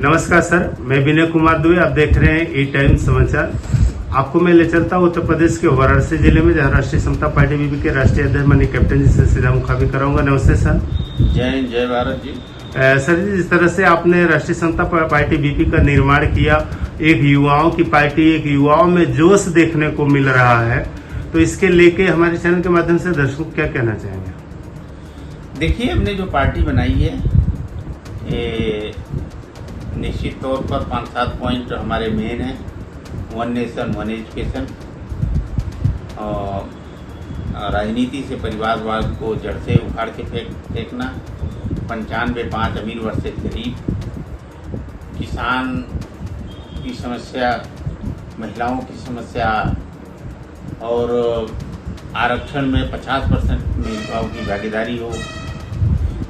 नमस्कार सर, मैं विनय कुमार दुबे। आप देख रहे हैं ई टाइम समाचार। आपको मैं ले चलता हूँ उत्तर प्रदेश के वाराणसी जिले में, जहाँ राष्ट्रीय समता पार्टी बीपी के राष्ट्रीय अध्यक्ष माननीय कैप्टन जी से सीधा मुखाबिब कराऊंगा। नमस्ते सर। जय हिंद, जय भारत जी। सर जी, जिस तरह से आपने राष्ट्रीय समता पार्टी बीपी का निर्माण किया, एक युवाओं की पार्टी, एक युवाओं में जोश देखने को मिल रहा है, तो इसके लेके हमारे चैनल के माध्यम से दर्शकों को क्या कहना चाहेंगे? देखिए, हमने जो पार्टी बनाई है, ये निश्चित तौर पर 5-7 पॉइंट हमारे मेन हैं। 1 नेशन 1 एजुकेशन, और राजनीति से परिवारवाद को जड़ से उखाड़ के फेंकना, 95-5 अमीर वर्सेस गरीब, किसान की समस्या, महिलाओं की समस्या, और आरक्षण में 50% महिलाओं की भागीदारी हो।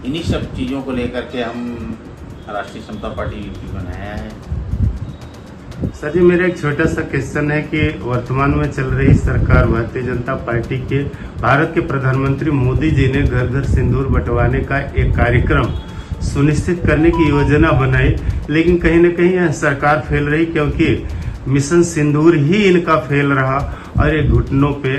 इन्हीं सब चीज़ों को लेकर के हम राष्ट्रीय समता पार्टी यूपी बनाया है। सर जी, मेरा एक छोटा सा क्वेश्चन है कि वर्तमान में चल रही सरकार भारतीय जनता पार्टी के, भारत के प्रधानमंत्री मोदी जी ने घर घर सिंदूर बंटवाने का एक कार्यक्रम सुनिश्चित करने की योजना बनाई, लेकिन कहीं न कहीं यह सरकार फेल रही, क्योंकि मिशन सिंदूर ही इनका फेल रहा और ये घुटनों पे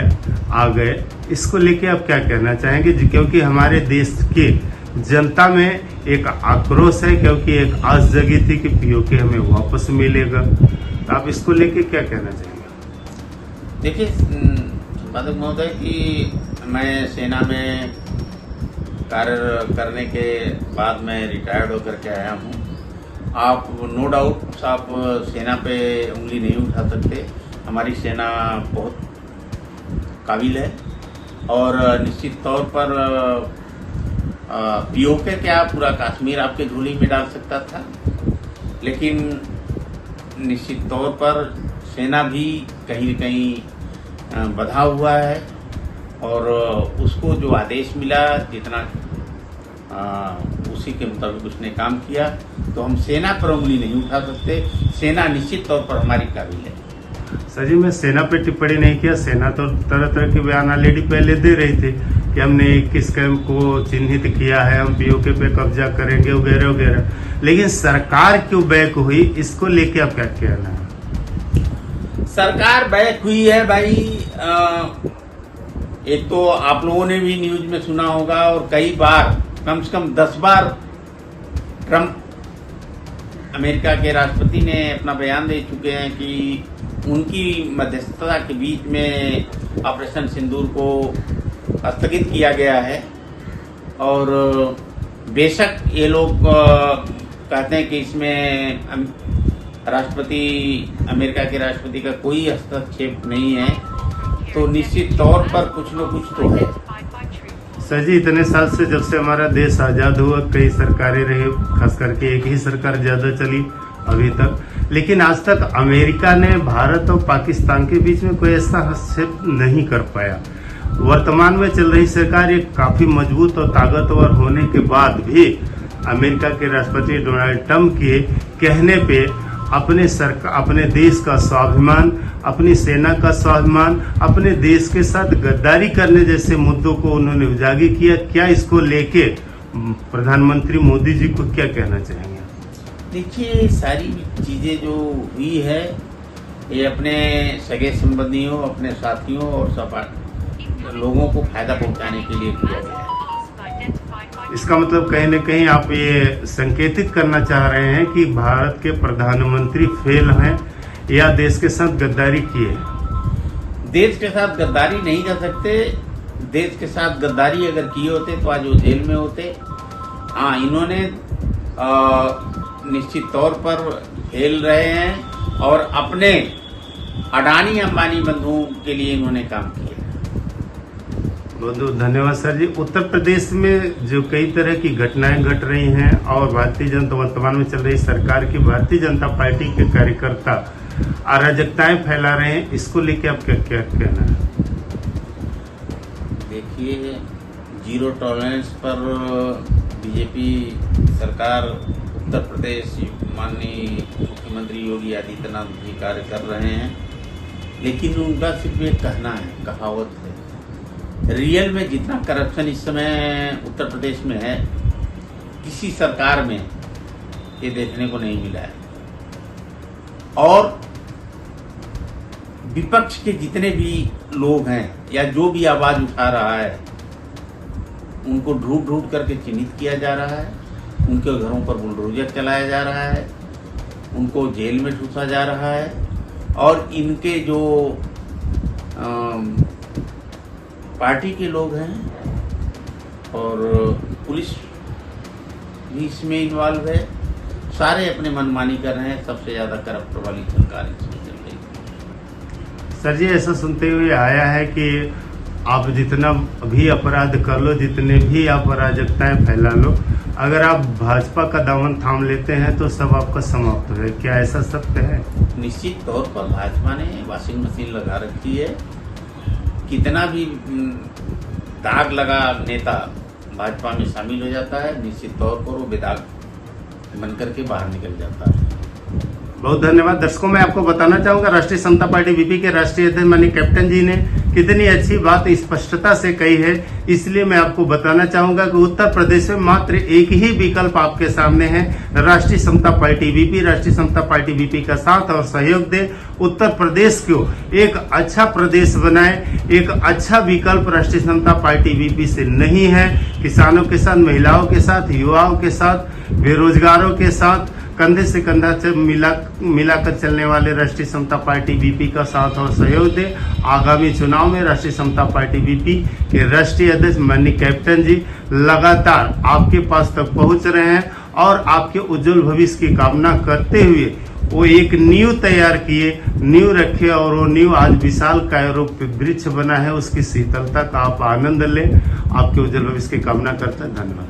आ गए। इसको लेके आप क्या कहना चाहेंगे? क्योंकि हमारे देश की जनता में एक आक्रोश है, क्योंकि एक आस जगी थी कि पीओके हमें वापस मिलेगा, तो आप इसको लेके क्या कहना चाहेंगे? देखिए संपादक महोदय, कि मैं सेना में कार्य करने के बाद मैं रिटायर्ड होकर के आया हूँ। आप नो डाउट आप सेना पे उंगली नहीं उठा सकते। हमारी सेना बहुत काबिल है, और निश्चित तौर पर पीओके क्या पूरा कश्मीर आपके झोली में डाल सकता था, लेकिन निश्चित तौर पर सेना भी कहीं न कहीं बंधा हुआ है, और उसको जो आदेश मिला, जितना उसी के मुताबिक उसने काम किया, तो हम सेना पर उंगली नहीं उठा सकते। सेना निश्चित तौर पर हमारी काबिल है। सर जी, मैं सेना पे टिप्पणी नहीं किया। सेना तो तरह तरह के बयान ऑलरेडी पहले दे रही थी कि हमने 21 कैंप को चिन्हित किया है, हम पीओके पे कब्जा करेंगे वगैरह वगैरह, लेकिन सरकार क्यों बैक हुई, इसको लेके आप क्या कहना है? सरकार बैक हुई है भाई। एक तो आप लोगों ने भी न्यूज में सुना होगा, और कई बार, कम से कम 10 बार ट्रंप अमेरिका के राष्ट्रपति ने अपना बयान दे चुके हैं कि उनकी मध्यस्थता के बीच में ऑपरेशन सिंदूर को स्थगित किया गया है। और बेशक ये लोग कहते हैं कि इसमें राष्ट्रपति, अमेरिका के राष्ट्रपति का कोई हस्तक्षेप नहीं है, तो निश्चित तौर पर कुछ न कुछ तो है। सर जी, इतने साल से जब से हमारा देश आज़ाद हुआ, कई सरकारें रही, खास करके एक ही सरकार ज़्यादा चली अभी तक, लेकिन आज तक अमेरिका ने भारत और पाकिस्तान के बीच में कोई ऐसा हस्तक्षेप नहीं कर पाया। वर्तमान में चल रही सरकार एक काफ़ी मजबूत और ताकतवर होने के बाद भी अमेरिका के राष्ट्रपति डोनाल्ड ट्रंप के कहने पे अपने देश का स्वाभिमान, अपनी सेना का स्वाभिमान, अपने देश के साथ गद्दारी करने जैसे मुद्दों को उन्होंने उजागर किया। क्या इसको लेके प्रधानमंत्री मोदी जी को क्या कहना चाहेंगे? देखिए, सारी चीज़ें जो हुई है, ये अपने सगे संबंधियों, अपने साथियों और सब लोगों को फायदा पहुंचाने के लिए किया गया है। इसका मतलब कहीं न कहीं आप ये संकेतित करना चाह रहे हैं कि भारत के प्रधानमंत्री फेल हैं या देश के साथ गद्दारी किए? देश के साथ गद्दारी नहीं कर सकते। देश के साथ गद्दारी अगर किए होते तो आज वो जेल में होते। हाँ, इन्होंने निश्चित तौर पर फेल रहे हैं, और अपने अडानी अंबानी बंधुओं के लिए इन्होंने काम किया। बहुत बहुत धन्यवाद सर जी। उत्तर प्रदेश में जो कई तरह की घटनाएं घट रही हैं, और भारतीय जनता वर्तमान में चल रही सरकार की, भारतीय जनता पार्टी के कार्यकर्ता अराजकताएं फैला रहे हैं, इसको लेके आप क्या कहना है? देखिए, जीरो टॉलरेंस पर बीजेपी सरकार, उत्तर प्रदेश माननीय मुख्यमंत्री योगी आदित्यनाथ जी कार्य कर रहे हैं, लेकिन उनका सिर्फ एक कहना है, कहावत है। रियल में जितना करप्शन इस समय उत्तर प्रदेश में है, किसी सरकार में ये देखने को नहीं मिला है। और विपक्ष के जितने भी लोग हैं या जो भी आवाज उठा रहा है, उनको ढूंढ ढूंढ करके चिन्हित किया जा रहा है, उनके घरों पर बुलडोजर चलाया जा रहा है, उनको जेल में ठूसा जा रहा है, और इनके जो पार्टी के लोग हैं और पुलिस भी इसमें इन्वॉल्व है, सारे अपने मनमानी कर रहे हैं। सबसे ज्यादा करप्ट वाली सरकार इसमें चल रही है। सर जी, ऐसा सुनते हुए आया है कि आप जितना भी अपराध कर लो, जितने भी आप अराजकताएं फैला लो, अगर आप भाजपा का दामन थाम लेते हैं तो सब आपका समाप्त है। क्या ऐसा सत्य है? निश्चित तौर पर भाजपा ने वॉशिंग मशीन लगा रखी है। कितना भी दाग लगा नेता भाजपा में शामिल हो जाता है, निश्चित तौर पर वो बेदाग बनकर के बाहर निकल जाता है। बहुत धन्यवाद। दर्शकों, मैं आपको बताना चाहूंगा, राष्ट्रीय समता पार्टी बीपी के राष्ट्रीय अध्यक्ष माननीय कैप्टन जी ने कितनी अच्छी बात स्पष्टता से कही है। इसलिए मैं आपको बताना चाहूंगा कि उत्तर प्रदेश में मात्र एक ही विकल्प आपके सामने है, राष्ट्रीय समता पार्टी बीपी। राष्ट्रीय समता पार्टी बीपी का साथ और सहयोग दे, उत्तर प्रदेश को एक अच्छा प्रदेश बनाए। एक अच्छा विकल्प राष्ट्रीय समता पार्टी बीपी से नहीं है। किसानों के साथ, महिलाओं के साथ, युवाओं के साथ, बेरोजगारों के साथ कंधे से कंधा मिलाकर चलने वाले राष्ट्रीय समता पार्टी बीपी का साथ और सहयोग दे। आगामी चुनाव में राष्ट्रीय समता पार्टी बीपी के राष्ट्रीय अध्यक्ष माननीय कैप्टन जी लगातार आपके पास तक पहुंच रहे हैं और आपके उज्जवल भविष्य की कामना करते हुए वो एक नींव तैयार किए, नींव रखे और वो नींव आज विशाल कायरों पे वृक्ष बना है। उसकी शीतलता का आप आनंद लें। आपके उज्जवल भविष्य की कामना करते हैं। धन्यवाद।